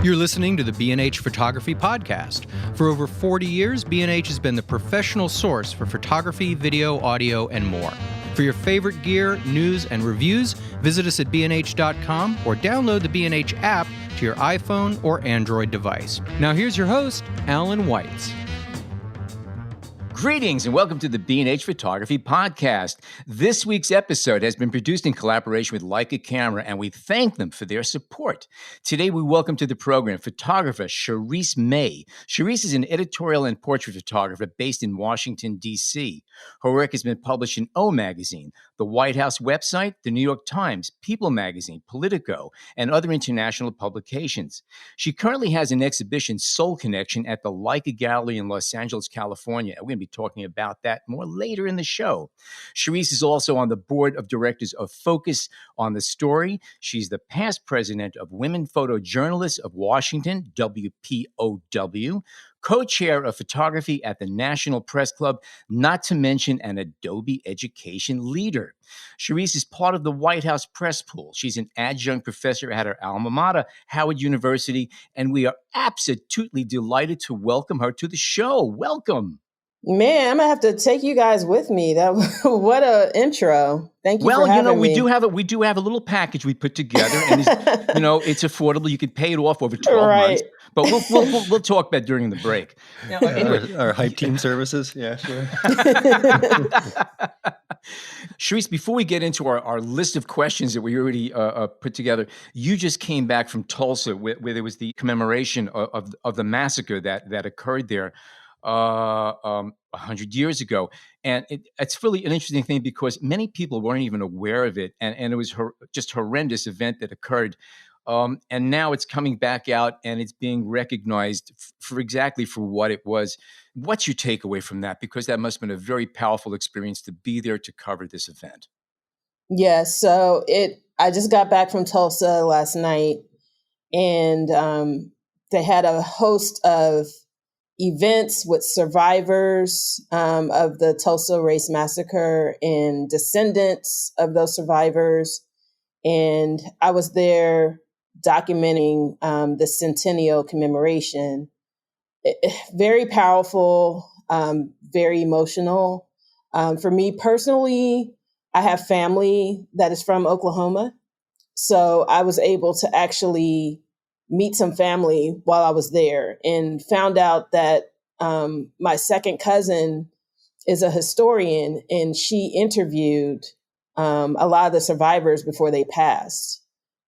You're listening to the B&H Photography Podcast. For over 40 years, B&H has been the professional source for photography, video, audio, and more. For your favorite gear, news, and reviews, visit us at bnh.com or download the B&H app to your iPhone or Android device. Now here's your host, Alan Weitz. Greetings and welcome to the B&H Photography Podcast. This week's episode has been produced in collaboration with Leica Camera, and we thank them for their support. Today, we welcome to the program photographer Cheriss May. Cheriss is an editorial and portrait photographer based in Washington, D.C. Her work has been published in O Magazine, the White House website, the New York Times, People Magazine, Politico, and other international publications. She currently has an exhibition, Soul Connection, at the Leica Gallery in Los Angeles, California. We're going to be talking about that more later in the show. Cheriss is also on the board of directors of Focus on the Story. She's the past president of Women Photojournalists of Washington, WPOW, co-chair of photography at the National Press Club, not to mention an Adobe education leader. Cheriss is part of the White House Press Pool. She's an adjunct professor at her alma mater, Howard University, and we are absolutely delighted to welcome her to the show. Welcome. Man, I'm gonna have to take you guys with me. What a intro! Thank you. Well, for having me. we do have a little package we put together, and it's affordable. You can pay it off over 12 months. But we'll talk about during the break. Now, anyway, our hype team services, yeah, sure. Cheriss, before we get into our list of questions that we already put together, you just came back from Tulsa, where there was the commemoration of the massacre that occurred there 100 years ago. And it's really an interesting thing because many people weren't even aware of it. And it was just horrendous event that occurred. And now it's coming back out and it's being recognized for exactly for what it was. What's your takeaway from that? Because that must have been a very powerful experience to be there to cover this event. Yeah, so I just got back from Tulsa last night, and they had a host of events with survivors of the Tulsa Race Massacre and descendants of those survivors. And I was there documenting the centennial commemoration. Very powerful, very emotional. For me personally, I have family that is from Oklahoma. So I was able to actually meet some family while I was there and found out that my second cousin is a historian, and she interviewed a lot of the survivors before they passed.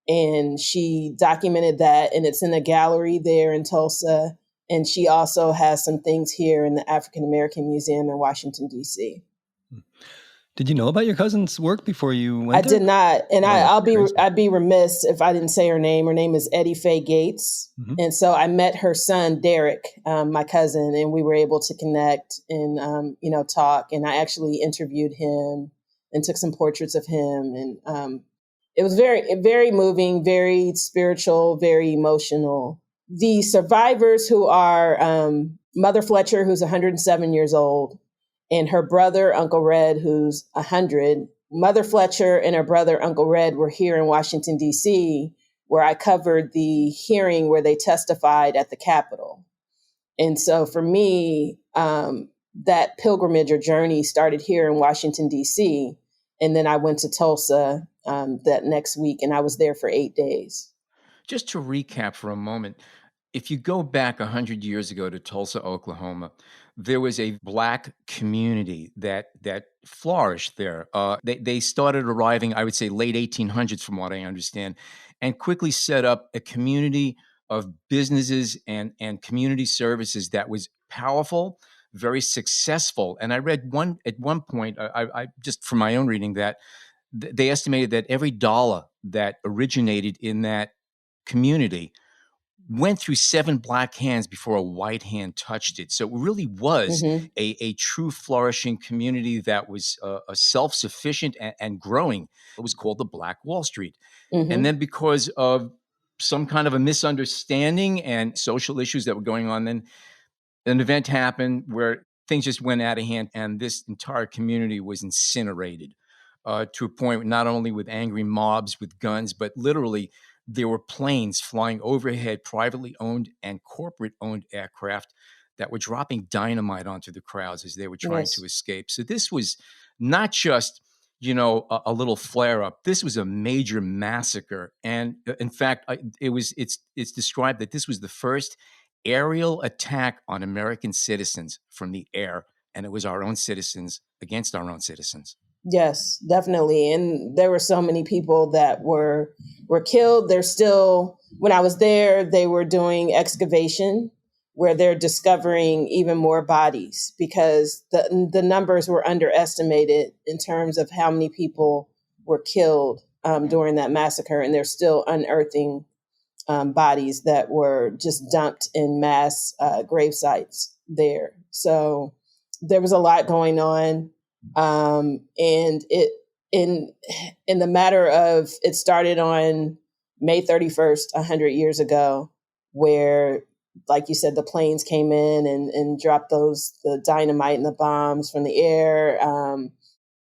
And she documented that, and it's in a gallery there in Tulsa. And she also has some things here in the African American Museum in Washington, D.C. Did you know about your cousin's work before you went I there? did not. And I'd be remiss if I didn't say her name. Her name is Eddie Faye Gates. Mm-hmm. And so I met her son, Derek, my cousin, and we were able to connect and, talk. And I actually interviewed him and took some portraits of him. And it was very, very moving, very spiritual, very emotional. The survivors who are Mother Fletcher, who's 107 years old, and her brother, Uncle Red, who's 100. Mother Fletcher and her brother, Uncle Red, were here in Washington, D.C., where I covered the hearing where they testified at the Capitol. And so for me, that pilgrimage or journey started here in Washington, D.C., and then I went to Tulsa that next week, and I was there for 8 days. Just to recap for a moment, if you go back 100 years ago to Tulsa, Oklahoma, there was a Black community that flourished there. They started arriving, I would say, late 1800s, from what I understand, and quickly set up a community of businesses and community services that was powerful, very successful. And I read at one point, I just from my own reading, that they estimated that every dollar that originated in that community went through 7 Black hands before a white hand touched it. So it really was a true flourishing community that was self-sufficient and growing. It was called the Black Wall Street. Mm-hmm. And then because of some kind of a misunderstanding and social issues that were going on, then an event happened where things just went out of hand, and this entire community was incinerated to a point not only with angry mobs with guns, but literally there were planes flying overhead, privately owned and corporate owned aircraft that were dropping dynamite onto the crowds as they were trying to Yes. escape. So this was not just, a little flare up. This was a major massacre. And in fact, it's described that this was the first aerial attack on American citizens from the air. And it was our own citizens against our own citizens. Yes, definitely. And there were so many people that were killed. They're still, when I was there, they were doing excavation where they're discovering even more bodies because the numbers were underestimated in terms of how many people were killed during that massacre. And they're still unearthing bodies that were just dumped in mass grave sites there. So there was a lot going on. And it in the matter of, it started on May 31st, 100 years ago, where, like you said, the planes came in and dropped the dynamite and the bombs from the air.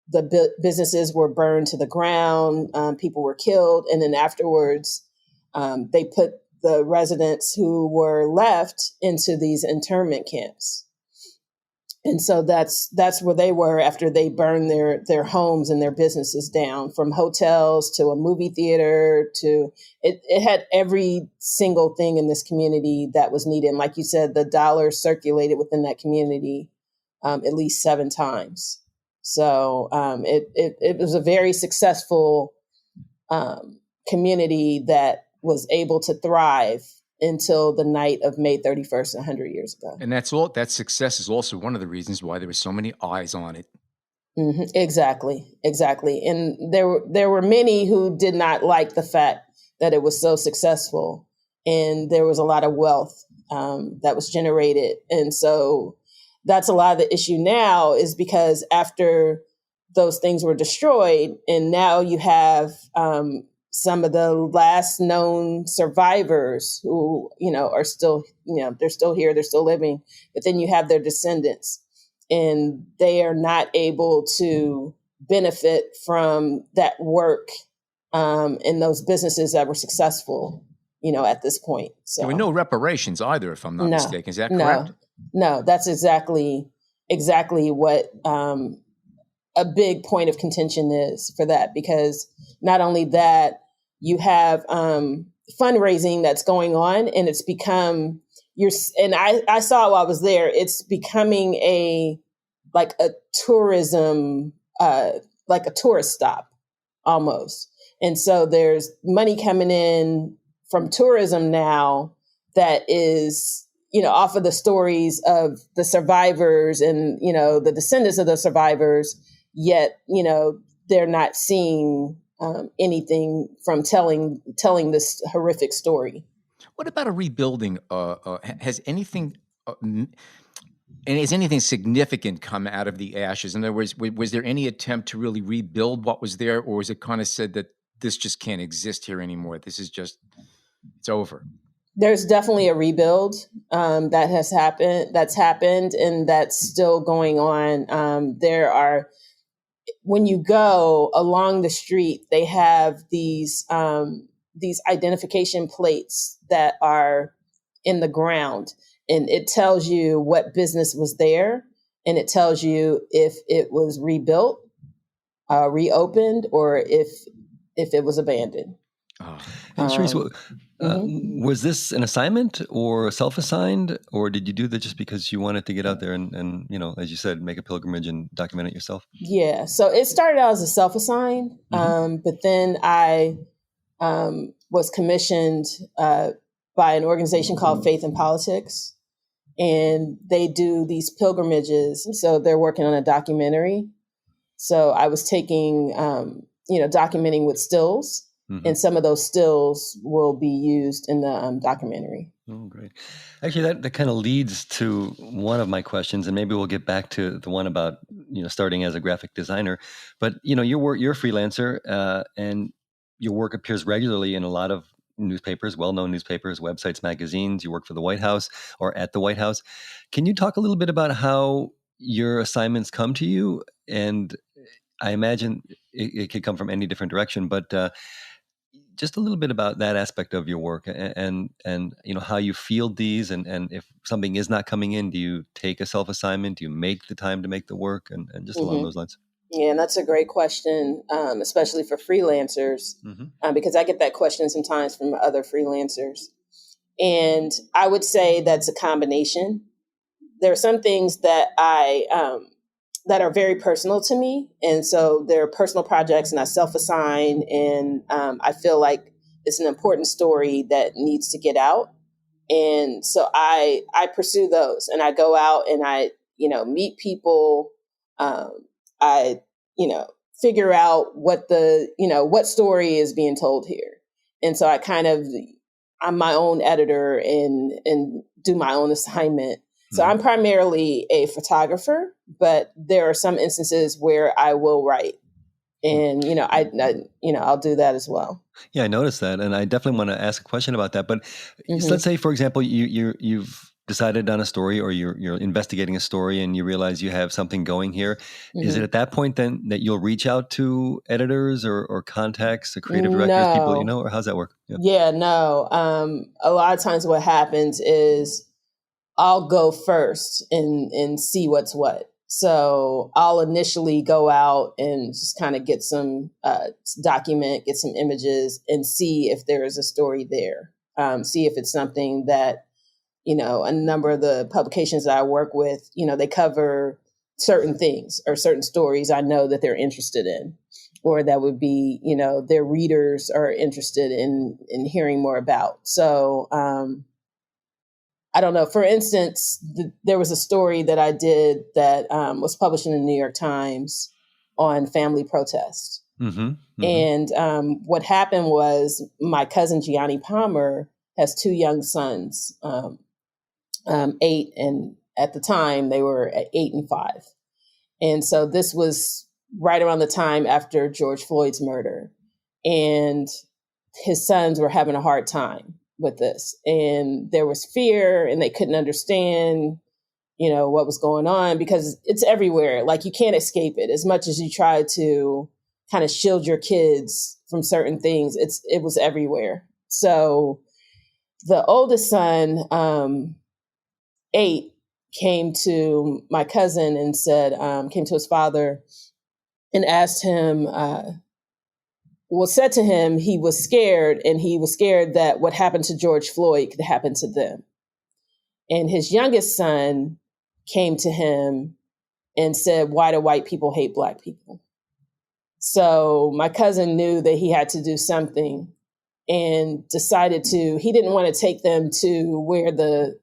The businesses were burned to the ground. People were killed. And then afterwards, they put the residents who were left into these internment camps. And so that's where they were after they burned their homes and their businesses down, from hotels to a movie theater to it had every single thing in this community that was needed. And like you said, the dollar circulated within that community at least 7 times. So it was a very successful community that was able to thrive until the night of May 31st, 100 years ago. And that success is also one of the reasons why there were so many eyes on it. Mm-hmm. Exactly. And there were many who did not like the fact that it was so successful, and there was a lot of wealth that was generated. And so that's a lot of the issue now, is because after those things were destroyed, and now you have some of the last known survivors who, are still, they're still here, they're still living, but then you have their descendants, and they are not able to benefit from that work in those businesses that were successful, at this point. So there were no reparations either, if I'm not mistaken. Is that correct? No, that's exactly what a big point of contention is for that, because not only that, you have fundraising that's going on, and it's become I saw while I was there, it's becoming a tourism, like a tourist stop almost. And so there's money coming in from tourism now that is, off of the stories of the survivors and, the descendants of the survivors, yet, they're not seeing anything from telling this horrific story. What about a rebuilding? Has anything significant come out of the ashes? In other words, was there any attempt to really rebuild what was there, or was it kind of said that this just can't exist here anymore? This is just, it's over. There's definitely a rebuild that's happened, and that's still going on. When you go along the street, they have these identification plates that are in the ground, and it tells you what business was there, and it tells you if it was rebuilt, reopened, or if it was abandoned. Oh. Cheriss, was this an assignment or self-assigned, or did you do that just because you wanted to get out there and as you said, make a pilgrimage and document it yourself? Yeah, so it started out as a self-assigned, but then I was commissioned by an organization called Faith and Politics, and they do these pilgrimages. So they're working on a documentary. So I was taking, documenting with stills. And some of those stills will be used in the documentary. Oh, great. Actually, that kind of leads to one of my questions, and maybe we'll get back to the one about, starting as a graphic designer. But, you're a freelancer, and your work appears regularly in a lot of newspapers, well-known newspapers, websites, magazines. You work for the White House or at the White House. Can you talk a little bit about how your assignments come to you? And I imagine it could come from any different direction, but just a little bit about that aspect of your work and how you field these, and if something is not coming in, do you take a self-assignment? Do you make the time to make the work, and just along Hmm. those lines? Yeah, and that's a great question, especially for freelancers, because I get that question sometimes from other freelancers. And I would say that's a combination. There are some things that that are very personal to me, and so they're personal projects, and I self-assign, and I feel like it's an important story that needs to get out, and so I pursue those, and I go out and I meet people, I figure out what what story is being told here, and so I'm my own editor and do my own assignment. So I'm primarily a photographer, but there are some instances where I will write, and I'll do that as well. Yeah, I noticed that, and I definitely want to ask a question about that. But Mm-hmm. let's say, for example, you've decided on a story, or you're investigating a story, and you realize you have something going here. Mm-hmm. Is it at that point then that you'll reach out to editors or contacts, or creative directors, people No. or how's that work? Yeah, no. A lot of times what happens is I'll go first and see what's what. So I'll initially go out and just kind of get some document, get some images, and see if there is a story there. See if it's something that a number of the publications that I work with, they cover certain things or certain stories I know that they're interested in, or that would be their readers are interested in hearing more about. So I don't know. For instance, there was a story that I did that was published in the New York Times on family protest. And what happened was my cousin Gianni Palmer has two young sons, 8, and at the time they were at 8 and 5. And so this was right around the time after George Floyd's murder. And his sons were having a hard time with this. And there was fear, and they couldn't understand, what was going on, because it's everywhere. Like, you can't escape it. As much as you try to kind of shield your kids from certain things, it was everywhere. So the oldest son, 8, came to my cousin and said, came to his father and asked him, said to him he was scared, and he was scared that what happened to George Floyd could happen to them. And his youngest son came to him and said, why do white people hate Black people? So my cousin knew that he had to do something, and decided he didn't want to take them to where the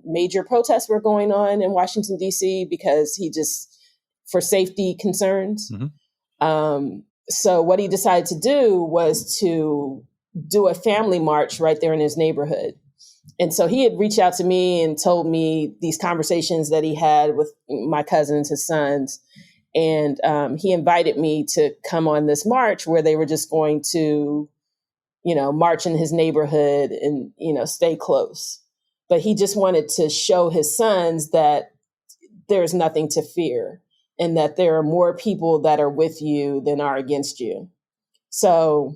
major protests were going on in Washington, D.C., because for safety concerns. So what he decided to do was to do a family march right there in his neighborhood. And so he had reached out to me and told me these conversations that he had with my cousins, his sons. And he invited me to come on this march where they were just going to, march in his neighborhood and, stay close. But he just wanted to show his sons that there's nothing to fear, and that there are more people that are with you than are against you. So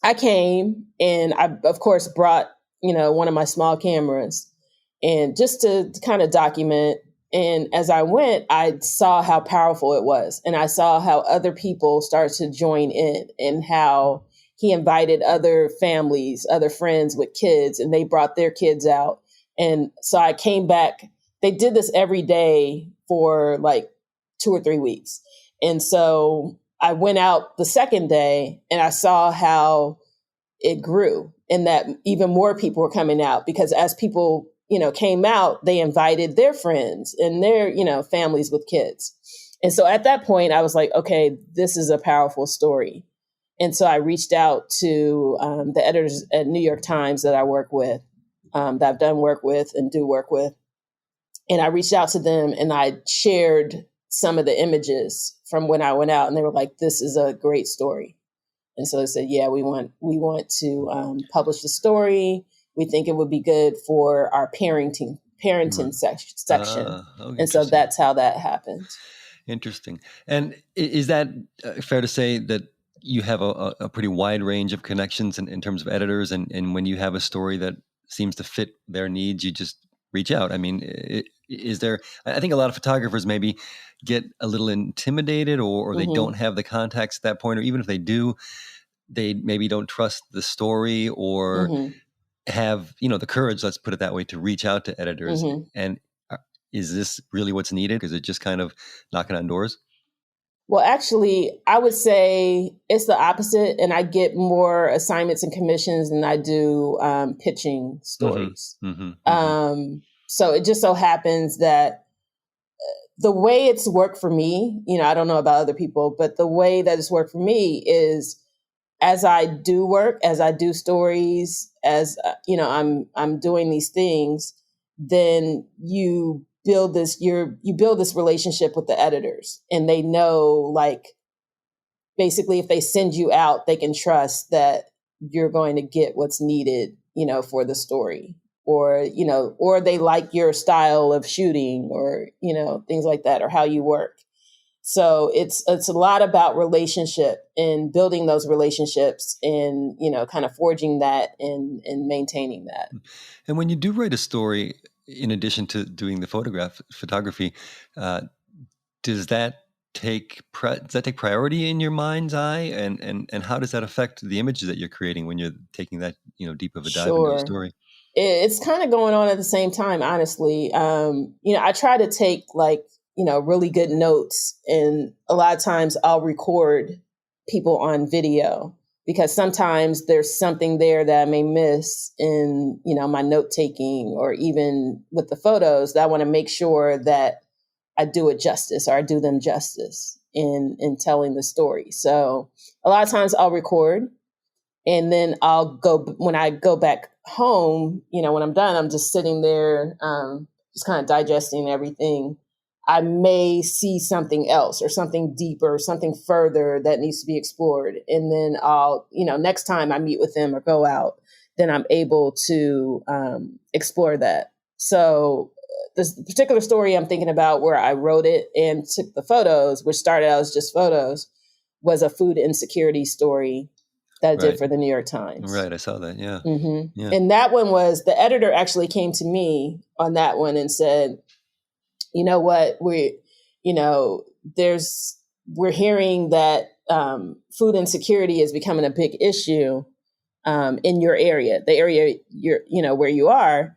I came, and I, of course, brought, one of my small cameras, and just to kind of document. And as I went, I saw how powerful it was. And I saw how other people started to join in, and how he invited other families, other friends with kids, and they brought their kids out. And so I came back. They did this every day for like 2 or 3 weeks. And so I went out the second day, and I saw how it grew, and that even more people were coming out, because as people, came out, they invited their friends and their, families with kids. And so at that point I was like, okay, this is a powerful story. And so I reached out to the editors at New York Times that I work with, that I've done work with and do work with. And I reached out to them, and I shared some of the images from when I went out, and they were like, this is a great story. And so they said, yeah, we want to publish the story. We think it would be good for our parenting section. And so that's how that happened. Interesting. And is that fair to say that you have a pretty wide range of connections in terms of editors. And when you have a story that seems to fit their needs, you just reach out. I mean, is there, I think a lot of photographers maybe get a little intimidated or they don't have the contacts at that point, or even if they do, they maybe don't trust the story or have, the courage, let's put it that way, to reach out to editors. And is this really what's needed? Is it just kind of knocking on doors? Well, actually, I would say it's the opposite. And I get more assignments and commissions than I do pitching stories. So it just so happens that the way it's worked for me, I don't know about other people, but the way that it's worked for me is as I do work, as I do stories, as I'm doing these things, then you build this relationship with the editors, and they know, like, basically if they send you out, they can trust that you're going to get what's needed, for the story, or they like your style of shooting, or, things like that, or how you work. So it's a lot about relationship and building those relationships and, kind of forging that and maintaining that. And when you do write a story, in addition to doing the photography, does that take priority in your mind's eye? And how does that affect the images that you're creating when you're taking that, deep of a dive into the story? It's kind of going on at the same time, honestly. I try to take really good notes, and a lot of times I'll record people on video because sometimes there's something there that I may miss in, my note taking, or even with the photos, that I want to make sure that I do it justice, or I do them justice in telling the story. So a lot of times I'll record, and then when I go back home, when I'm done, I'm just sitting there, just kind of digesting everything. I may see something else or something deeper, something further that needs to be explored. And then I'll, next time I meet with them or go out, then I'm able to explore that. So this particular story I'm thinking about, where I wrote it and took the photos, which started out as just photos, was a food insecurity story that I did for the New York Times. Right. I saw that. Yeah. Yeah. And that one was, the editor actually came to me on that one and said, you know what, we're hearing that food insecurity is becoming a big issue in your area, the area where you are.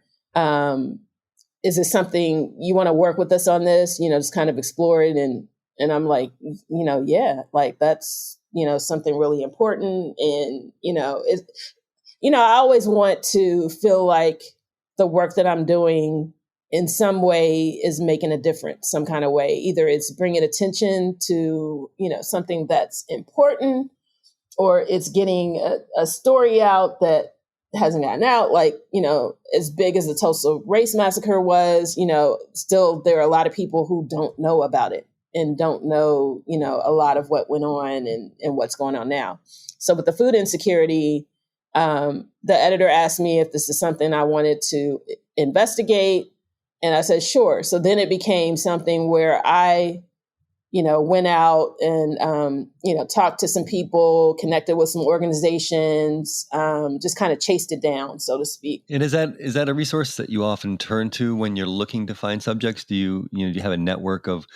Is it something you want to work with us on this? Just kind of explore it. And I'm like, yeah, like that's, something really important. And, I always want to feel like the work that I'm doing in some way is making a difference, some kind of way. Either it's bringing attention to, something that's important, or it's getting a story out that hasn't gotten out. Like, as big as the Tulsa race massacre was, still there are a lot of people who don't know about it and don't know, a lot of what went on and what's going on now. So with the food insecurity, the editor asked me if this is something I wanted to investigate. And I said, sure. So then it became something where I, went out and, talked to some people, connected with some organizations, just kind of chased it down, so to speak. And is that a resource that you often turn to when you're looking to find subjects? Do you have a network of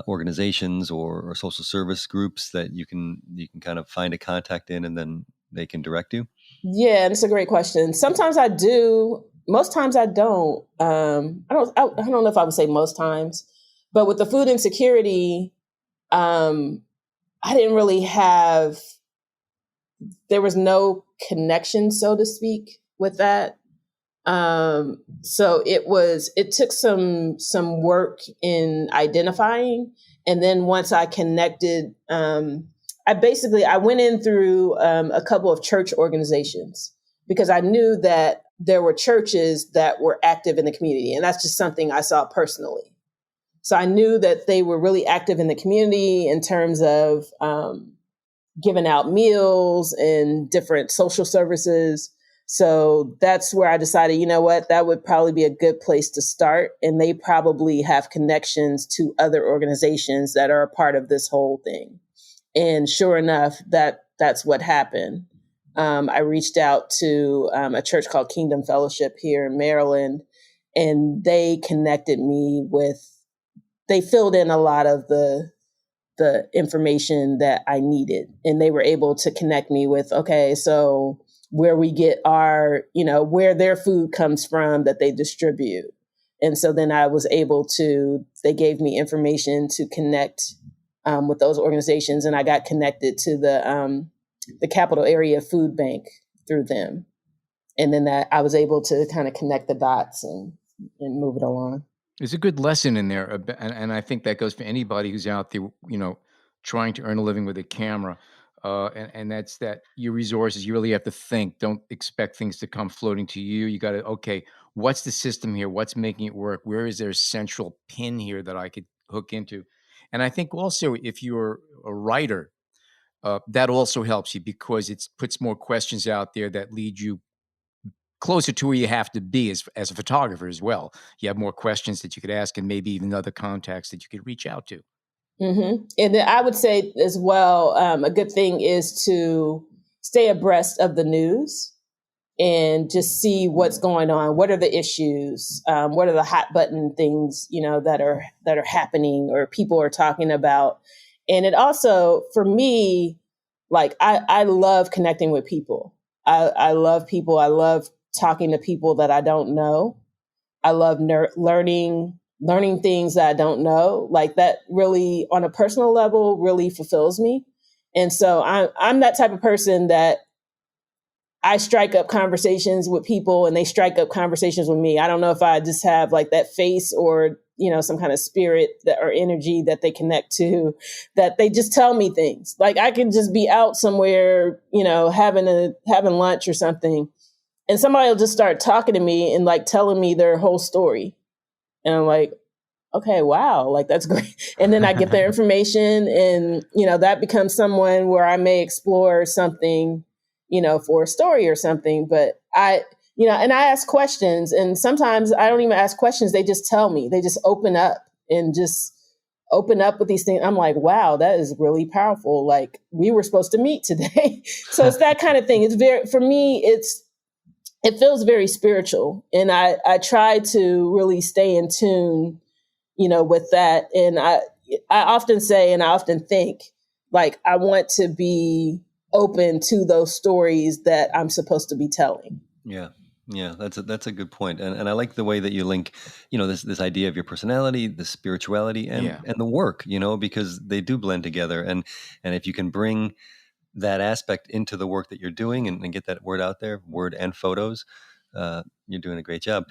organizations or social service groups that you can kind of find a contact in, and then they can direct you? Yeah, that's a great question. Sometimes I do. Most times I don't. I don't know if I would say most times, but with the food insecurity, I didn't really have. There was no connection, so to speak, with that. So it took some work in identifying, and then once I connected, I went in through a couple of church organizations, because I knew that there were churches that were active in the community. And that's just something I saw personally. So I knew that they were really active in the community in terms of giving out meals and different social services. So that's where I decided, you know what, that would probably be a good place to start. And they probably have connections to other organizations that are a part of this whole thing. And sure enough, that's what happened. I reached out to a church called Kingdom Fellowship here in Maryland, and they connected me they filled in a lot of the information that I needed. And they were able to connect me with, okay, so where we get our, where their food comes from that they distribute. And so then I was able they gave me information to connect with those organizations. And I got connected to the Capital Area Food Bank through them. And then I was able to kind of connect the dots and move it along. There's a good lesson in there. And I think that goes for anybody who's out there, trying to earn a living with a camera. And that's that your resources, you really have to think. Don't expect things to come floating to you. You got to, okay, what's the system here? What's making it work? Where is there a central pin here that I could hook into? And I think also if you're a writer, that also helps you because it puts more questions out there that lead you closer to where you have to be as a photographer as well. You have more questions that you could ask and maybe even other contacts that you could reach out to. Mm-hmm. And then I would say as well, a good thing is to stay abreast of the news and just see what's going on. What are the issues? What are the hot button things, that are happening or people are talking about? And it also, for me, like I love connecting with people. I love people. I love talking to people that I don't know. I love learning things that I don't know. Like that really, on a personal level, really fulfills me. And so I'm that type of person that I strike up conversations with people and they strike up conversations with me. I don't know if I just have like that face or, some kind of spirit or energy that they connect to, that they just tell me things. Like I can just be out somewhere, having lunch or something, and somebody will just start talking to me and like telling me their whole story. And I'm like, okay, wow, like that's great. And then I get their information and, that becomes someone where I may explore something, for a story or something. But and I ask questions, and sometimes I don't even ask questions. They just tell me, they just open up with these things. I'm like, wow, that is really powerful. Like we were supposed to meet today. So it's that kind of thing. For me, it feels very spiritual. And I try to really stay in tune, with that. And I often say, and I often think, like, I want to be open to those stories that I'm supposed to be telling. Yeah. Yeah, that's a good point. And I like the way that you link, this idea of your personality, the spirituality and the work, because they do blend together. And if you can bring that aspect into the work that you're doing and get that word out there, word and photos, you're doing a great job.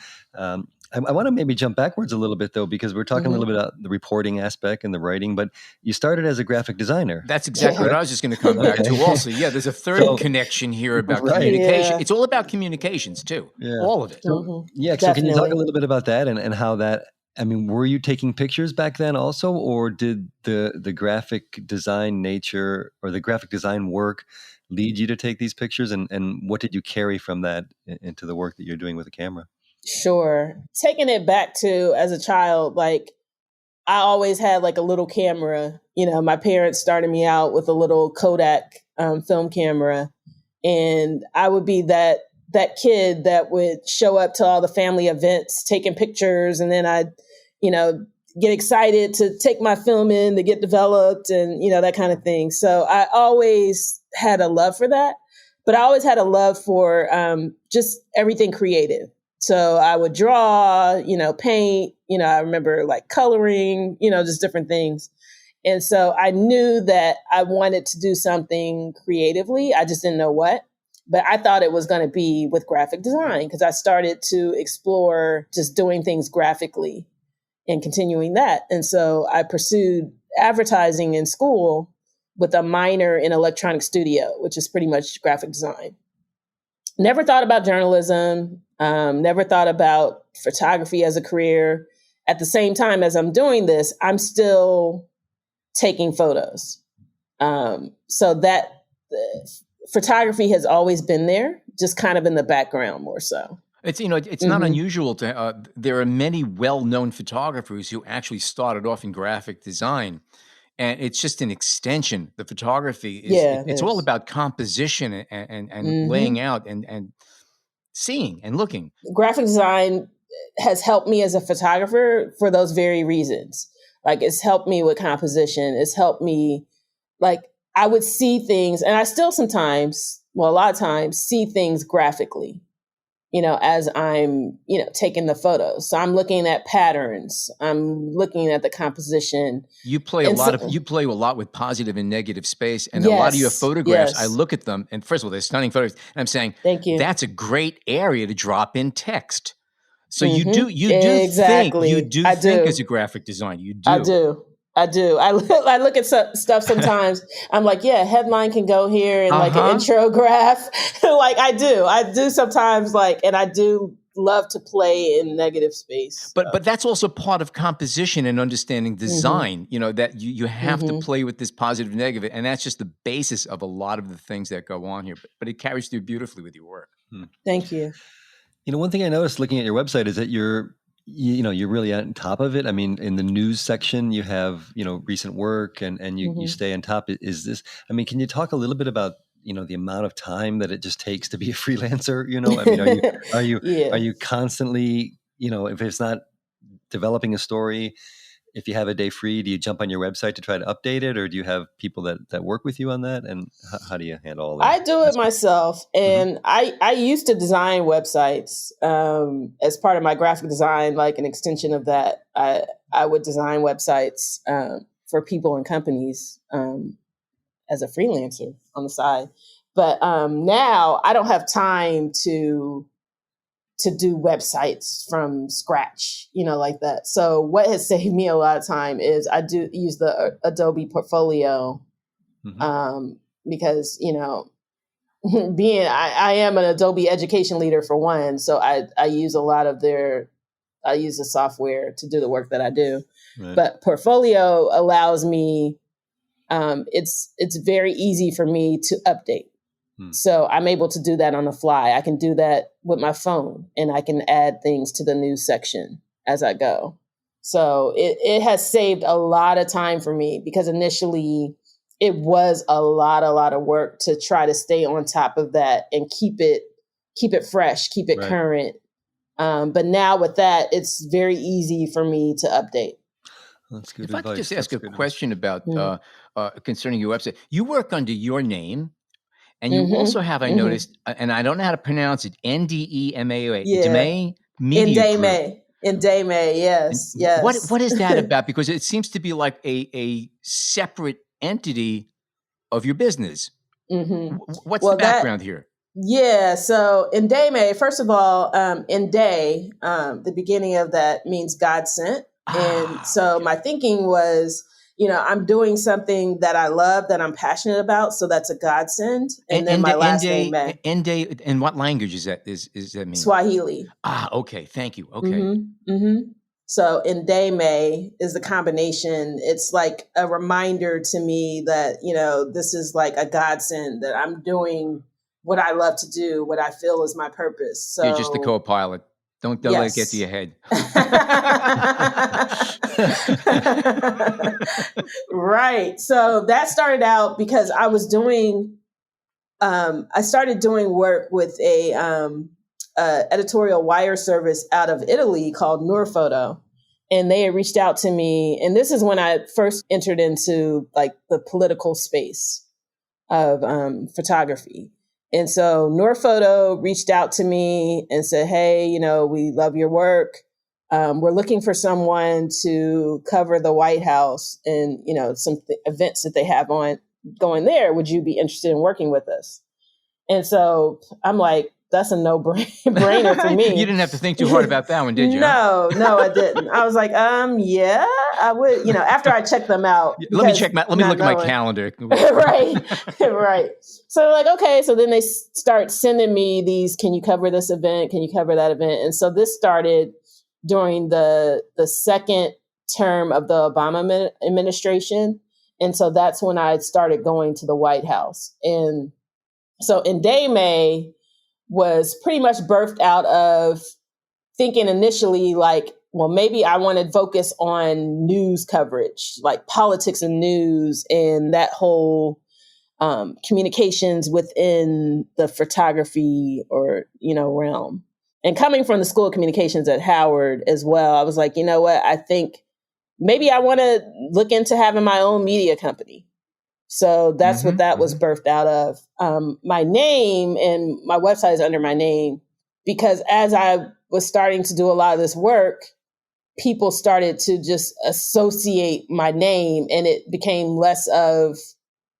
I want to maybe jump backwards a little bit, though, because we're talking a little bit about the reporting aspect and the writing, but you started as a graphic designer. That's exactly what I was just going to come back to also. Yeah, there's a third connection here about communication. Yeah. It's all about communications, too. Yeah. All of it. So, so can you talk a little bit about that and how that, were you taking pictures back then also, or did the graphic design nature or the graphic design work lead you to take these pictures? And what did you carry from that into the work that you're doing with the camera? Sure. Taking it back to as a child, like I always had like a little camera. My parents started me out with a little Kodak film camera, and I would be that kid that would show up to all the family events, taking pictures, and then I'd, get excited to take my film in to get developed and, that kind of thing. So I always had a love for that, but I always had a love for just everything creative. So I would draw, paint, I remember like coloring, just different things. And so I knew that I wanted to do something creatively. I just didn't know what, but I thought it was going to be with graphic design because I started to explore just doing things graphically and continuing that. And so I pursued advertising in school with a minor in electronic studio, which is pretty much graphic design. Never thought about journalism. Never thought about photography as a career. At the same time as I'm doing this, I'm still taking photos. So that photography has always been there, just kind of in the background more so. It's it's not unusual to. There are many well-known photographers who actually started off in graphic design, And it's just an extension. The photography it's all about composition and laying out and seeing and looking. Graphic design has helped me as a photographer for those very reasons. Like, it's helped me with composition. It's helped me, like, I would see things, and I still sometimes, well, a lot of times, see things graphically, as I'm, taking the photos. So I'm looking at patterns. I'm looking at the composition. You play a lot with positive and negative space, and a lot of your photographs, I look at them, and first of all, they're stunning photos. And I'm saying, thank you. That's a great area to drop in text. So you do think as a graphic designer. You do. I do. I look at stuff sometimes. I'm like, yeah, headline can go here and like an intro graph. Like I do sometimes, and I do love to play in negative space. But that's also part of composition and understanding design, that you have to play with this positive and negative. And that's just the basis of a lot of the things that go on here. But it carries through beautifully with your work. Thank you. One thing I noticed looking at your website is that you're really on top of it. I mean, in the news section, you have, recent work and you stay on top. Is this, can you talk a little bit about, the amount of time that it just takes to be a freelancer? Are you constantly, if it's not developing a story, if you have a day free, do you jump on your website to try to update it, or do you have people that work with you on that? And how do you handle all that? I do it myself. And I used to design websites as part of my graphic design, like an extension of that. I would design websites for people and companies as a freelancer on the side. But now I don't have time to do websites from scratch, like that. So what has saved me a lot of time is I do use the Adobe portfolio because, I am an Adobe education leader for one. So I use a lot of I use the software to do the work that I do. Right. But portfolio allows me, it's very easy for me to update. So I'm able to do that on the fly. I can do that with my phone, and I can add things to the news section as I go. So it has saved a lot of time for me, because initially it was a lot of work to try to stay on top of that and keep it fresh, keep it current. But now with that, it's very easy for me to update. That's good advice. I could just ask a question about concerning your website. You work under your name. And you also have, I noticed, and I don't know how to pronounce it, NDEMA. Yeah. Indame, yes. What is that about? Because it seems to be like a separate entity of your business. What's the background here? Yeah, so Indame, first of all, Inde, the beginning of that means God sent. And so my thinking was, I'm doing something that I love, that I'm passionate about. So that's a godsend. And then my last name, May. Inde, in what language is that? Is that mean? Swahili. Okay. Thank you. Okay. So Indame is the combination. It's like a reminder to me that, this is like a godsend, that I'm doing what I love to do, what I feel is my purpose. So you're just the co-pilot. Don't let it get to your head. Right. So that started out because I was doing, I started doing work with a editorial wire service out of Italy called Photo. And they had reached out to me. And this is when I first entered into like the political space of photography. And so Photo reached out to me and said, hey, we love your work. We're looking for someone to cover the White House and, some events that they have going there. Would you be interested in working with us? And so I'm like, that's a no-brainer for me. You didn't have to think too hard about that one, did you? No, I didn't. I was like, yeah, I would, after I checked them out. Let me look at my calendar. Right. So like, okay. So then they start sending me these, can you cover this event? Can you cover that event? And so this started during the second term of the Obama administration. And so that's when I started going to the White House. And so Indame was pretty much birthed out of thinking initially like well, maybe I want to focus on news coverage, like politics and news and that whole communications within the photography or, realm. And coming from the School of Communications at Howard as well, I was like, you know what? I think maybe I want to look into having my own media company. So that's what that was birthed out of. My name and my website is under my name because as I was starting to do a lot of this work, people started to just associate my name and it became less of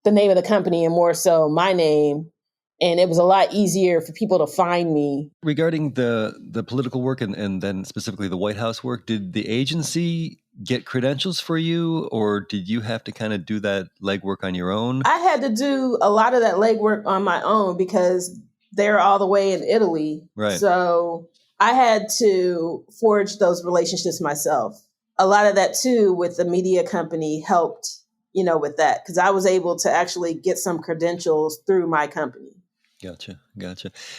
the name of the company and more so my name. And it was a lot easier for people to find me. Regarding the political work and then specifically the White House work, did the agency get credentials for you, or did you have to kind of do that legwork on your own? I had to do a lot of that legwork on my own because they're all the way in Italy. Right. So I had to forge those relationships myself. A lot of that too with the media company helped, with that, because I was able to actually get some credentials through my company. Gotcha.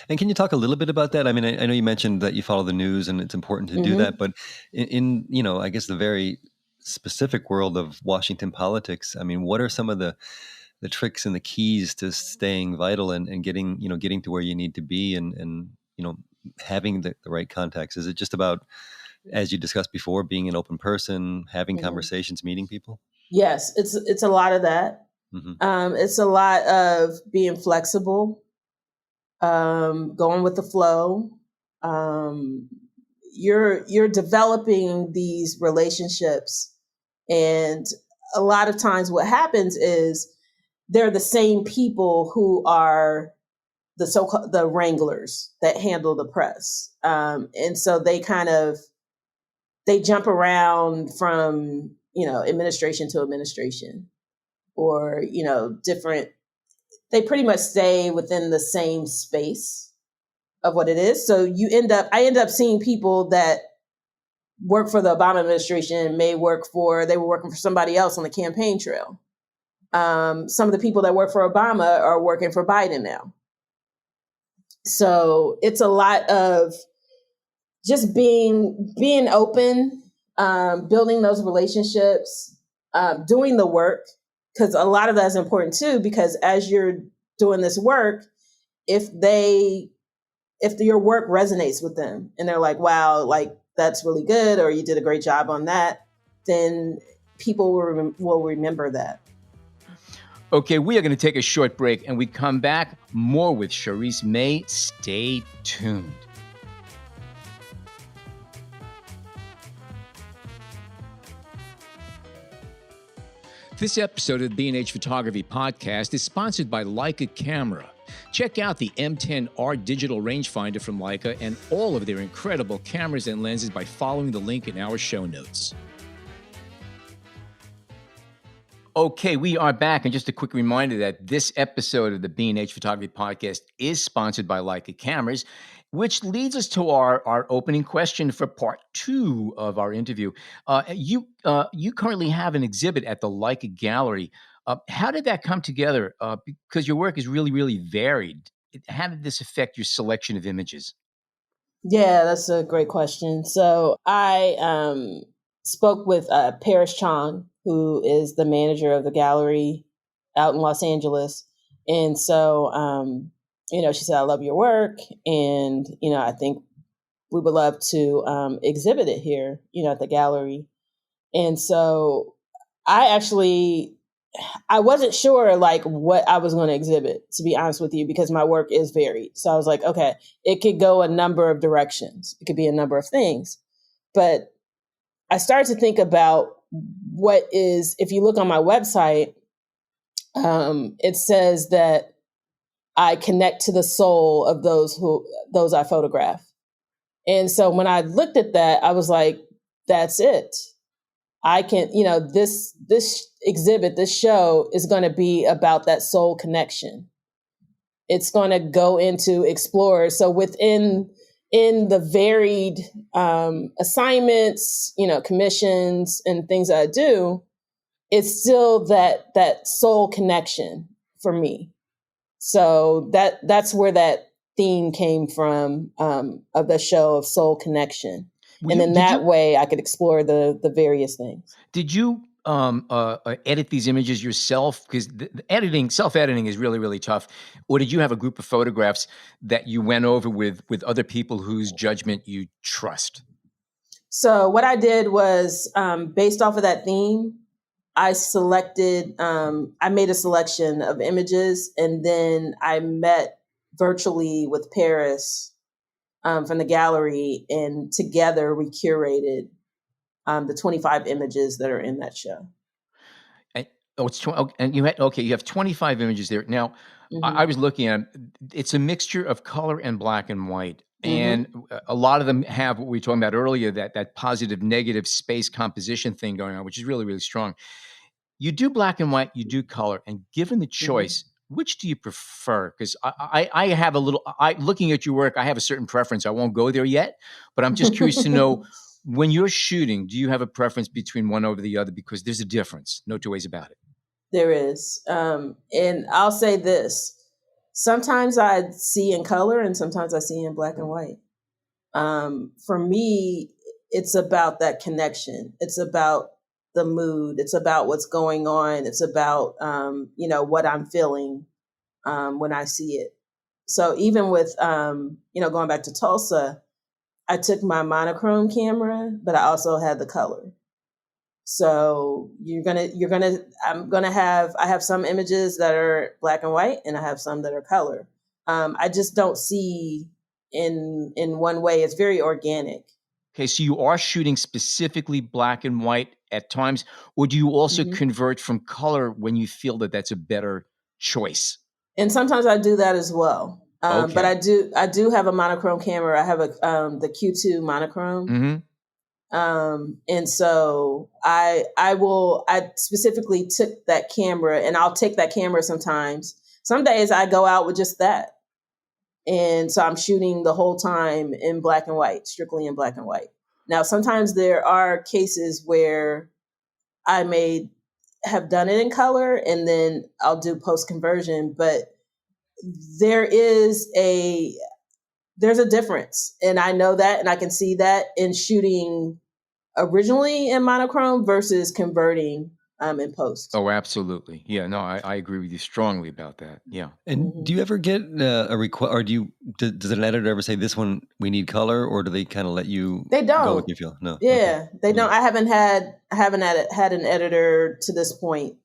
And can you talk a little bit about that? I mean, I know you mentioned that you follow the news and it's important to do that, but in I guess the very specific world of Washington politics, I mean, what are some of the tricks and the keys to staying vital and getting to where you need to be and having the right contacts? Is it just about, as you discussed before, being an open person, having conversations, meeting people? Yes, it's a lot of that. It's a lot of being flexible. Going with the flow. You're developing these relationships, and a lot of times what happens is they're the same people who are the wranglers that handle the press, and so they jump around from administration to administration, or different. They pretty much stay within the same space of what it is. So I end up seeing people that work for the Obama administration they were working for somebody else on the campaign trail. Some of the people that work for Obama are working for Biden now. So it's a lot of just being open, building those relationships, doing the work. Because a lot of that is important too, because as you're doing this work, if your work resonates with them and they're like, wow, like that's really good, or you did a great job on that, then people will remember that. Okay, we are going to take a short break and we come back more with Cheriss May. Stay tuned. This episode of the B&H Photography Podcast is sponsored by Leica Camera. Check out the M10R digital rangefinder from Leica and all of their incredible cameras and lenses by following the link in our show notes. Okay, we are back, and just a quick reminder that this episode of the B&H Photography Podcast is sponsored by Leica Cameras, which leads us to our opening question for part 2 of our interview. You currently have an exhibit at the Leica Gallery. How did that come together? Because your work is really, really varied. How did this affect your selection of images? Yeah, that's a great question. So I spoke with Paris Chong, who is the manager of the gallery out in Los Angeles. And so, she said, I love your work. And, I think we would love to exhibit it here, at the gallery. And so I wasn't sure like what I was going to exhibit, to be honest with you, because my work is varied. So I was like, okay, it could go a number of directions. It could be a number of things. But I started to think about if you look on my website, it says that I connect to the soul of those I photograph. And so when I looked at that, I was like, that's it. I can, this exhibit, this show is going to be about that soul connection. It's going to go into explore. So in the varied assignments, commissions and things that I do, it's still that soul connection for me. So that's where that theme came from, of the show of soul connection. And then that way I could explore the various things. Did you edit these images yourself? Because self-editing is really, really tough. Or did you have a group of photographs that you went over with other people whose judgment you trust? So what I did was, based off of that theme, I made a selection of images, and then I met virtually with Paris from the gallery, and together we curated the 25 images that are in that show. And you have 25 images there. Now, I was looking at it's a mixture of color and black and white. And a lot of them have what we were talking about earlier, that positive, negative space composition thing going on, which is really, really strong. You do black and white, you do color. And given the choice, which do you prefer? Because I have looking at your work, I have a certain preference. I won't go there yet, but I'm just curious to know, when you're shooting, do you have a preference between one over the other? Because there's a difference. No two ways about it. There is. And I'll say this. Sometimes I see in color and sometimes I see in black and white. For me, it's about that connection. It's about the mood. It's about what's going on. It's about, what I'm feeling when I see it. So even with, going back to Tulsa, I took my monochrome camera, but I also had the color. So I have some images that are black and white and I have some that are color. I just don't see in one way. It's very organic. Okay, so you are shooting specifically black and white at times, or do you also convert from color when you feel that that's a better choice? And sometimes I do that as well. Okay. But I do have a monochrome camera. I have the Q2 monochrome. And so I specifically took that camera, and I'll take that camera sometimes. Some days I go out with just that. And so I'm shooting the whole time in black and white, strictly in black and white. Now, sometimes there are cases where I may have done it in color and then I'll do post conversion, but there's a difference. And I know that, and I can see that in shooting originally in monochrome versus converting in post. Oh, absolutely. Yeah, no, I agree with you strongly about that. Yeah. And do you ever get a request, or does an editor ever say, this one we need color, or do they kind of let you They don't. go with your feel? No. Yeah, okay. They don't. I haven't had an editor to this point,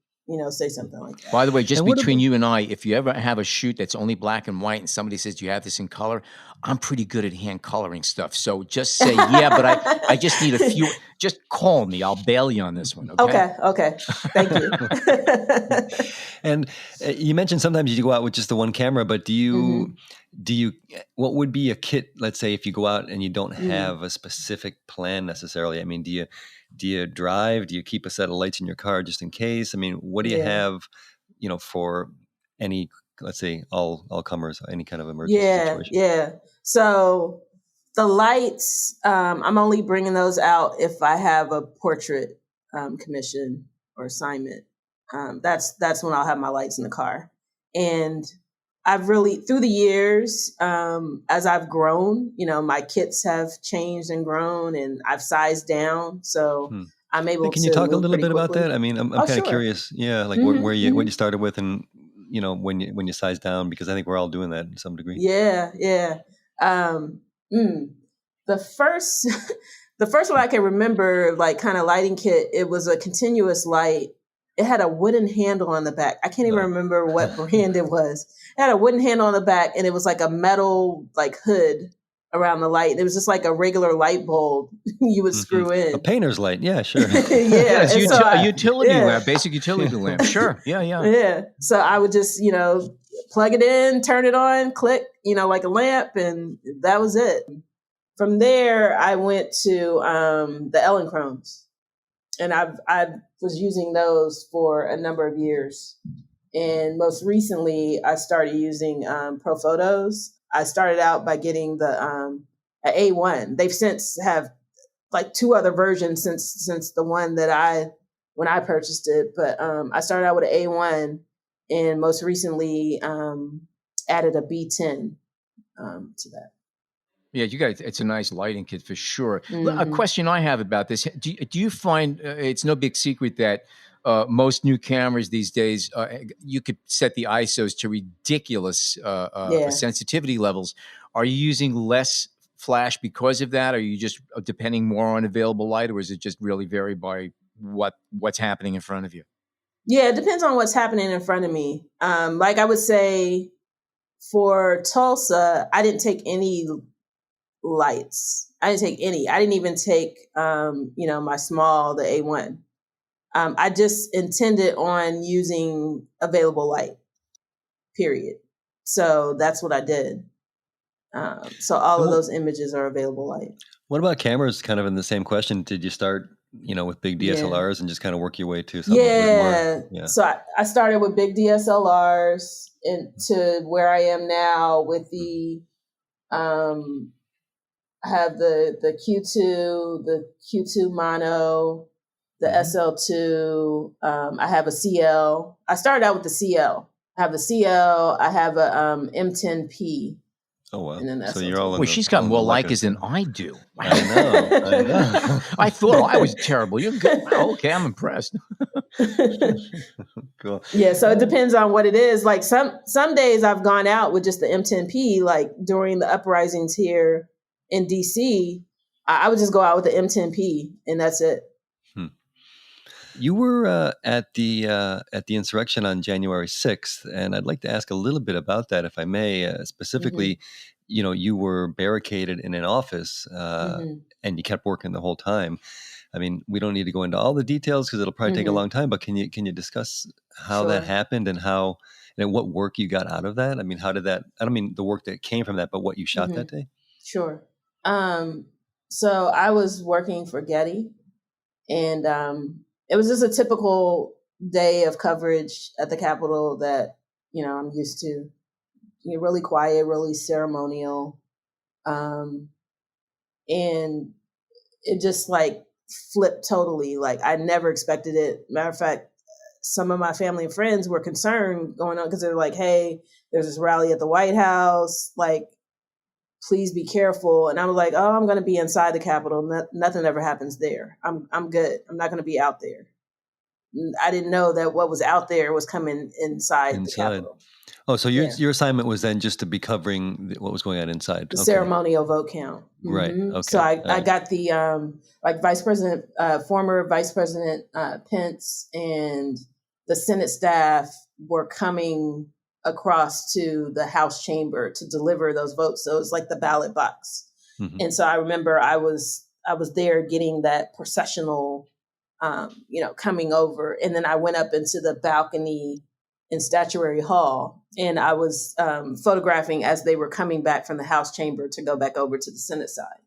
say something like that. By the way, just between you and I, if you ever have a shoot that's only black and white and somebody says, do you have this in color? I'm pretty good at hand coloring stuff. So just say, yeah, but I just need a few. Just call me. I'll bail you on this one. Okay. Thank you. And you mentioned sometimes you go out with just the one camera, but do you, what would be a kit, let's say, if you go out and you don't have a specific plan necessarily? I mean, do you drive? Do you keep a set of lights in your car just in case? I mean, what do you have, for any, let's say, all comers, any kind of emergency situation? Yeah. So the lights, I'm only bringing those out if I have a portrait commission or assignment. That's when I'll have my lights in the car. And I've really, through the years, as I've grown, my kits have changed and grown, and I've sized down. So I'm able to. Can you talk a little bit about that? I mean, I'm kind of curious. Yeah, like what you started with, and when you size down, because I think we're all doing that in some degree. Yeah. The first one I can remember, like kind of lighting kit, it was a continuous light. It had a wooden handle on the back. I can't even remember what brand it was. It had a wooden handle on the back, and it was like a metal like hood around the light. It was just like a regular light bulb you would screw in. A painter's light, yeah, sure. It's a utility lamp, basic utility lamp. Sure, yeah. Yeah. So I would just, plug it in, turn it on, click, like a lamp, and that was it. From there, I went to the Ellen Chromes, and I was using those for a number of years. And most recently, I started using Profotos. I started out by getting the A1. They've since have like two other versions since the one that when I purchased it. But I started out with an A1, and most recently added a B10 to that. Yeah, you guys, it's a nice lighting kit for sure. A Mm-hmm. question I have about this: do you find it's no big secret that most new cameras these days, you could set the ISOs to ridiculous Yeah. sensitivity levels? Are you using less flash because of that? Are you just depending more on available light, or is it just really vary by what's happening in front of you? Yeah, it depends on what's happening in front of me. Like I would say for Tulsa, I didn't take any lights. I didn't take any. I didn't even take, my small, the A1. I just intended on using available light, period. So that's what I did. So all of those images are available light. What about cameras? Kind of in the same question. Did you start, with big Yeah. DSLRs and just kind of work your way to something a bit more? Yeah. So I started with big DSLRs and to where I am now with the, I have the Q2, the Q2 mono, the SL2. I have a CL. I started out with the CL. I have a CL. I have a M10P. Oh, wow. And then So you're all in Well, she's got more Leicas than I do. Wow. I know. I thought I was terrible. You're good. Wow, okay, I'm impressed. Cool. Yeah, so it depends on what it is. Like some days I've gone out with just the M10P, like during the uprisings here in DC, I would just go out with the M10P and that's it. You were at the insurrection on January 6th, and I'd like to ask a little bit about that, if I may. Specifically, you were barricaded in an office, and you kept working the whole time. I mean, we don't need to go into all the details because it'll probably take a long time. But can you discuss how that happened and how and what work you got out of that? I mean, how did that? I don't mean the work that came from that, but what you shot that day. Sure. So I was working for Getty, and it was just a typical day of coverage at the Capitol that, I'm used to. Really quiet, really ceremonial. And it just like flipped totally. Like I never expected it. Matter of fact, some of my family and friends were concerned going on because they're like, hey, there's this rally at the White House. Like, please be careful. And I was like, oh, I'm going to be inside the Capitol. Nothing ever happens there. I'm good. I'm not going to be out there. I didn't know that what was out there was coming inside. The Capitol. Oh, so your assignment was then just to be covering what was going on inside. The ceremonial vote count. Right. Okay. So I got the former Vice President Pence and the Senate staff were coming across to the House chamber to deliver those votes. So it's like the ballot box. And so I remember I was there getting that processional, coming over. And then I went up into the balcony in Statuary Hall, and I was photographing as they were coming back from the House chamber to go back over to the Senate side.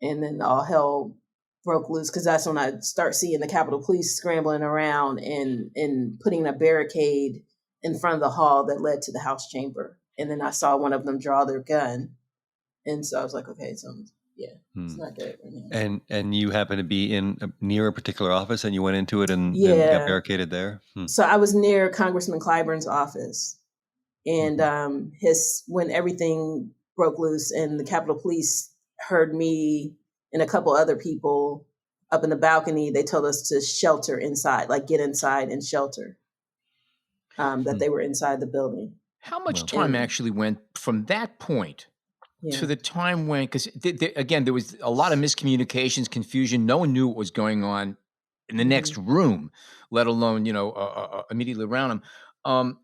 And then all hell broke loose because that's when I start seeing the Capitol Police scrambling around and putting a barricade in front of the hall that led to the House chamber. And then I saw one of them draw their gun. And so I was like, okay, so it's not good right now. And you happened to be near a particular office and you went into it and got barricaded there? So I was near Congressman Clyburn's office. And when everything broke loose and the Capitol Police heard me and a couple other people up in the balcony, they told us to shelter inside, like get inside and shelter, that they were inside the building. How much time actually went from that point to the time when, because again, there was a lot of miscommunications, confusion. No one knew what was going on in the next room, let alone, immediately around them.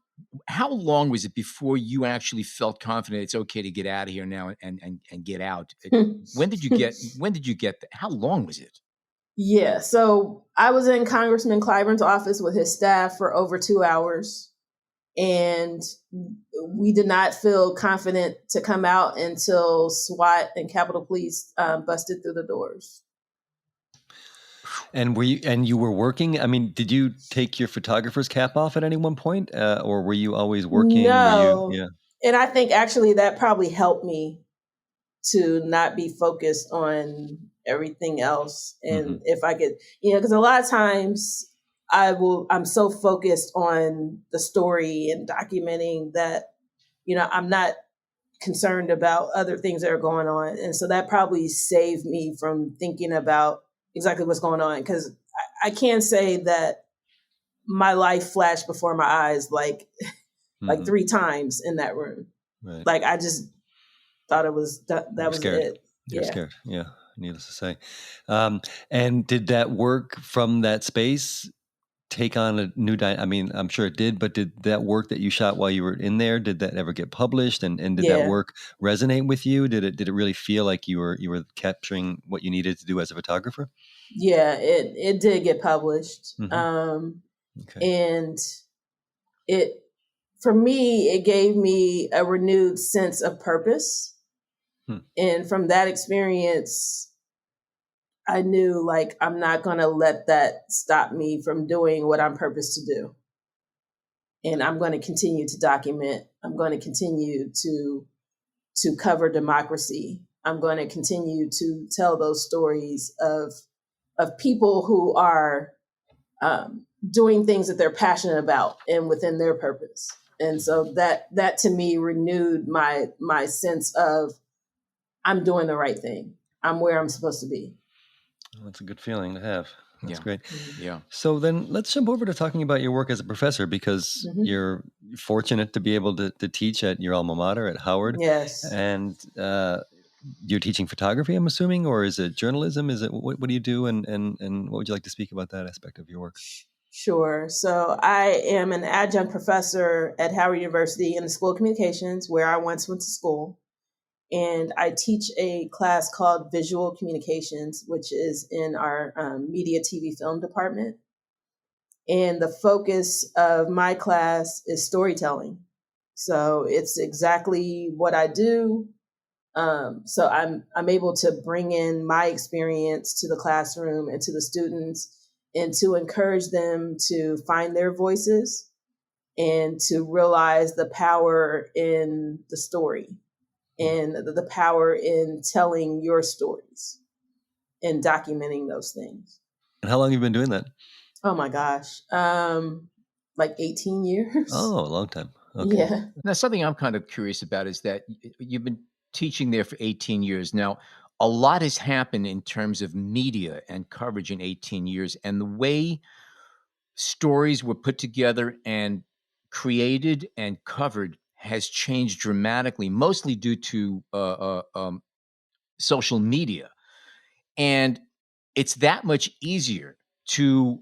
How long was it before you actually felt confident it's okay to get out of here now and get out? When did you get that? How long was it? Yeah. So I was in Congressman Clyburn's office with his staff for over 2 hours. And we did not feel confident to come out until SWAT and Capitol Police busted through the doors. And you were working? I mean, did you take your photographer's cap off at any one point, or were you always working? No. And I think actually that probably helped me to not be focused on everything else. And if I could, because a lot of times I'm so focused on the story and documenting that, I'm not concerned about other things that are going on. And so that probably saved me from thinking about exactly what's going on. Because I can say that my life flashed before my eyes like 3 times in that room. Right. Like I just thought it was that You're was scared. it. You're Yeah. scared. Yeah. Needless to say. And did that work from that space take on a new I mean, I'm sure it did, but did that work that you shot while you were in there, did that ever get published? And did that Yeah. work resonate with you? Did it really feel like you were capturing what you needed to do as a photographer? Yeah, it did get published. Okay. And it, for me, it gave me a renewed sense of purpose. And from that experience, I knew like I'm not going to let that stop me from doing what I'm purposed to do. And I'm going to continue to document. I'm going to continue to cover democracy. I'm going to continue to tell those stories of people who are doing things that they're passionate about and within their purpose. And so that to me renewed my sense of I'm doing the right thing. I'm where I'm supposed to be. Well, that's a good feeling to have. That's great. Yeah. So then let's jump over to talking about your work as a professor, because you're fortunate to be able to teach at your alma mater at Howard. Yes. And you're teaching photography, I'm assuming, or is it journalism? Is it what do you do? And what would you like to speak about that aspect of your work? Sure. So I am an adjunct professor at Howard University in the School of Communications, where I once went to school. And I teach a class called Visual Communications, which is in our media, TV, film department. And the focus of my class is storytelling. So it's exactly what I do. So I'm able to bring in my experience to the classroom and to the students, and to encourage them to find their voices and to realize the power in the story and the power in telling your stories and documenting those things. And how long have you been doing that? Oh my gosh. Like 18 years. Oh, a long time. Okay. Yeah. Now, something I'm kind of curious about is that you've been teaching there for 18 years. Now, a lot has happened in terms of media and coverage in 18 years, and the way stories were put together and created and covered has changed dramatically, mostly due to social media. And it's that much easier to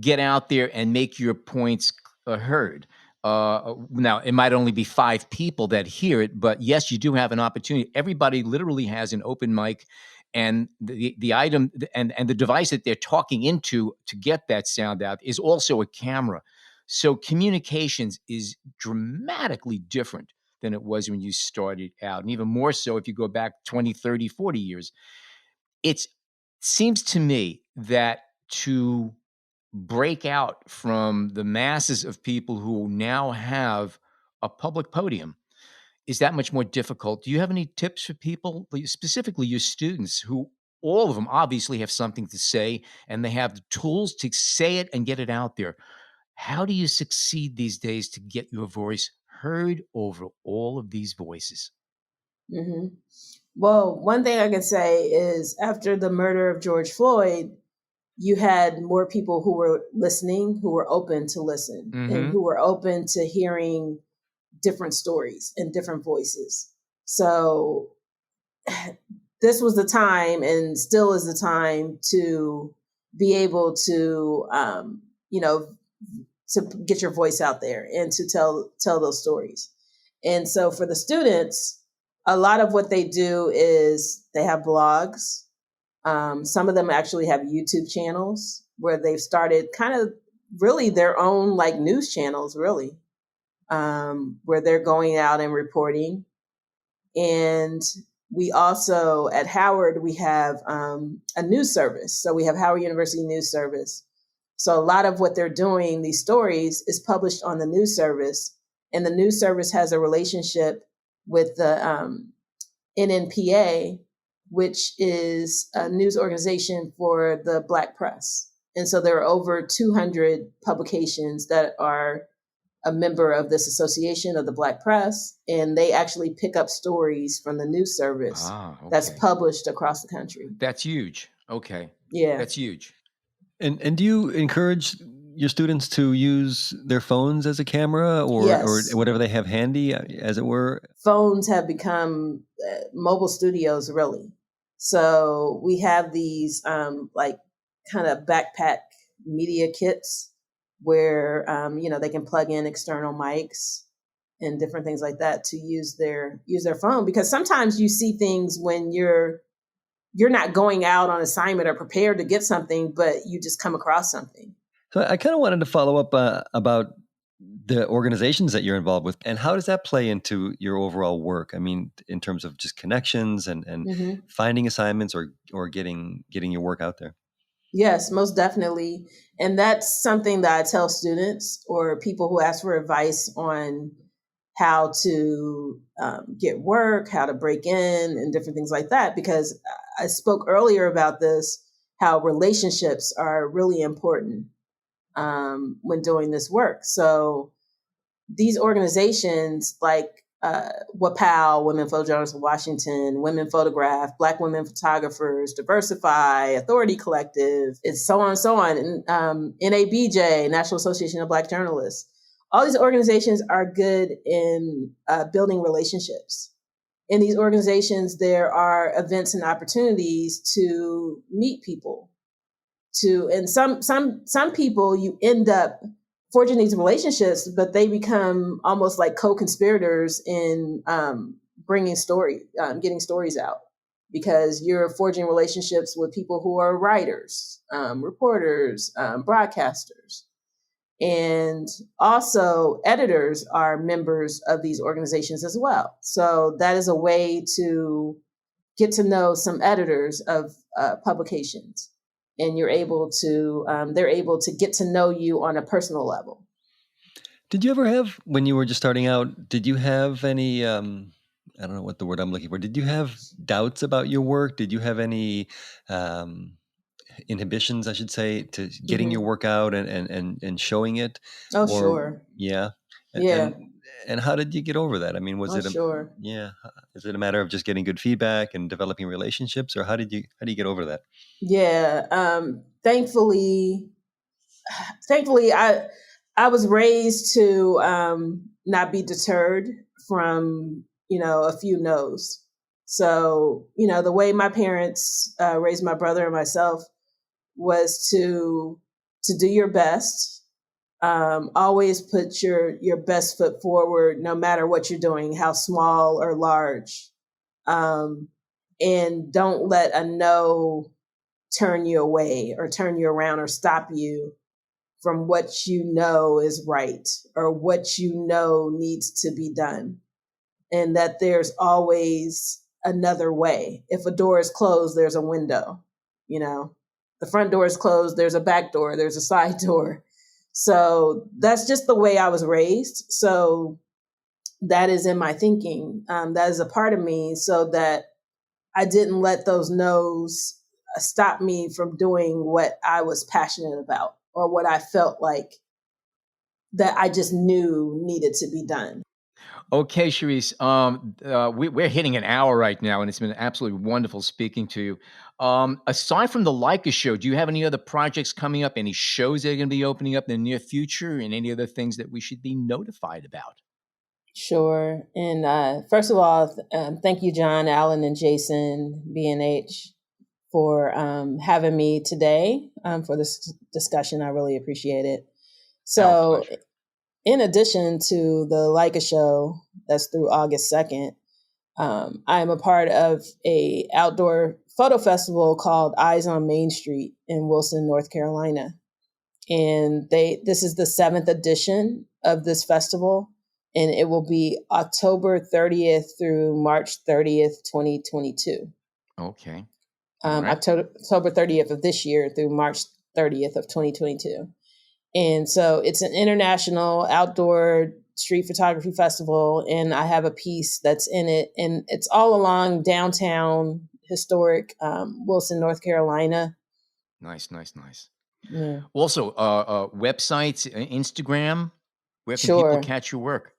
get out there and make your points heard. Now, it might only be 5 people that hear it, but yes, you do have an opportunity. Everybody literally has an open mic, and the item and the device that they're talking into to get that sound out is also a camera. So communications is dramatically different than it was when you started out, and even more so if you go back 20, 30, 40 years. It seems to me that to break out from the masses of people who now have a public podium is that much more difficult. Do you have any tips for people, specifically your students, who all of them obviously have something to say and they have the tools to say it and get it out there? How do you succeed these days to get your voice heard over all of these voices? Mm-hmm. Well, one thing I can say is after the murder of George Floyd, you had more people who were listening, who were open to listen, and who were open to hearing different stories and different voices. So this was the time, and still is the time, to be able to, to get your voice out there and to tell those stories. And so for the students, a lot of what they do is they have blogs. Some of them actually have YouTube channels where they've started kind of really their own like news channels, really, where they're going out and reporting. And we also at Howard, we have a news service. So we have Howard University News Service. So a lot of what they're doing, these stories, is published on the news service. And the news service has a relationship with the NNPA, which is a news organization for the Black press. And so there are over 200 publications that are a member of this association of the Black press, and they actually pick up stories from the news service that's published across the country. That's huge. Okay. Yeah. That's huge. And do you encourage your students to use their phones as a camera or whatever they have handy, as it were? Phones have become mobile studios, really. So we have these like kind of backpack media kits where they can plug in external mics and different things like that to use their phone, because sometimes you see things when you're not going out on assignment or prepared to get something, but you just come across something. So I kind of wanted to follow up about the organizations that you're involved with, and how does that play into your overall work? I mean, in terms of just connections and finding assignments or getting your work out there. Yes, most definitely. And that's something that I tell students or people who ask for advice on how to get work, how to break in, and different things like that. Because I spoke earlier about this, how relationships are really important when doing this work. So these organizations like WPAL, Women Photojournalists of Washington, Women Photograph, Black Women Photographers, Diversify, Authority Collective, it's so on and so on, and NABJ, National Association of Black Journalists. All these organizations are good in building relationships. In these organizations, there are events and opportunities to meet people. And some people, you end up forging these relationships, but they become almost like co-conspirators in getting stories out, because you're forging relationships with people who are writers, reporters, broadcasters. And also editors are members of these organizations as well. So that is a way to get to know some editors of publications. And they're able to get to know you on a personal level. Did you ever have, when you were just starting out, did you have any, I don't know what the word I'm looking for, did you have doubts about your work? Did you have any inhibitions, I should say, to getting your work out and showing it? Oh, sure. Yeah. Yeah. And how did you get over that? I mean, sure. Yeah. Is it a matter of just getting good feedback and developing relationships, or how do you get over that? Yeah. Thankfully, I was raised to not be deterred from, a few no's. So, the way my parents raised my brother and myself was to do your best. Always put your best foot forward, no matter what you're doing, how small or large. And don't let a no turn you away or turn you around or stop you from what you know is right or what you know needs to be done. And that there's always another way. If a door is closed, there's a window. The front door is closed, there's a back door, there's a side door. So that's just the way I was raised. So that is in my thinking. That is a part of me, so that I didn't let those no's stop me from doing what I was passionate about or what I felt like that I just knew needed to be done. Okay, Cheriss, we're hitting an hour right now, and it's been absolutely wonderful speaking to you. Aside from the Leica show, do you have any other projects coming up, any shows that are going to be opening up in the near future, and any other things that we should be notified about? Sure. And first of all, thank you, John, Alan, and Jason, B&H, for having me today for this discussion. I really appreciate it. So in addition to the Leica show that's through August 2nd, I am a part of a outdoor photo festival called Eyes on Main Street in Wilson, North Carolina. And this is the 7th edition of this festival, and it will be October 30th through March 30th, 2022. Okay. October 30th of this year through March 30th of 2022. And so it's an international outdoor street photography festival, and I have a piece that's in it, and it's all along downtown historic Wilson, North Carolina. Nice. Yeah. Also, websites, Instagram. Where can people Sure. catch your work?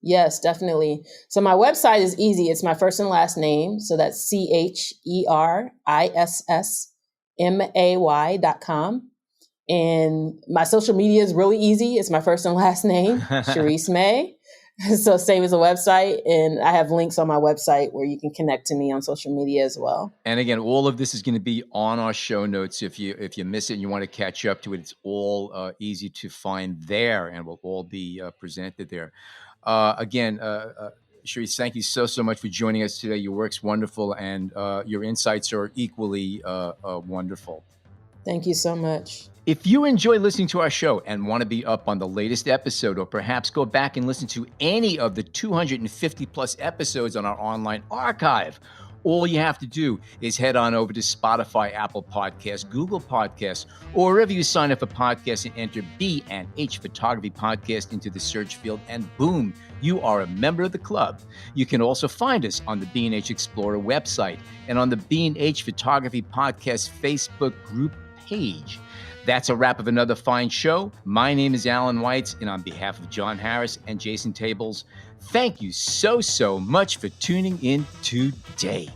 Yes, definitely. So my website is easy. It's my first and last name. So that's CherissMay.com. And my social media is really easy. It's my first and last name, Cheriss May. So same as the website. And I have links on my website where you can connect to me on social media as well. And again, all of this is going to be on our show notes. If you miss it and you want to catch up to it, it's all easy to find there, and will all be presented there. Again, Cheriss, thank you so much for joining us today. Your work's wonderful, and your insights are equally wonderful. Thank you so much. If you enjoy listening to our show and want to be up on the latest episode, or perhaps go back and listen to any of the 250 plus episodes on our online archive, all you have to do is head on over to Spotify, Apple Podcasts, Google Podcasts, or wherever you sign up for podcasts, and enter B&H Photography Podcast into the search field, and boom, you are a member of the club. You can also find us on the B&H Explorer website and on the B&H Photography Podcast Facebook group page. That's a wrap of another fine show. My name is Alan Weitz, and on behalf of John Harris and Jason Tables, thank you so much for tuning in today.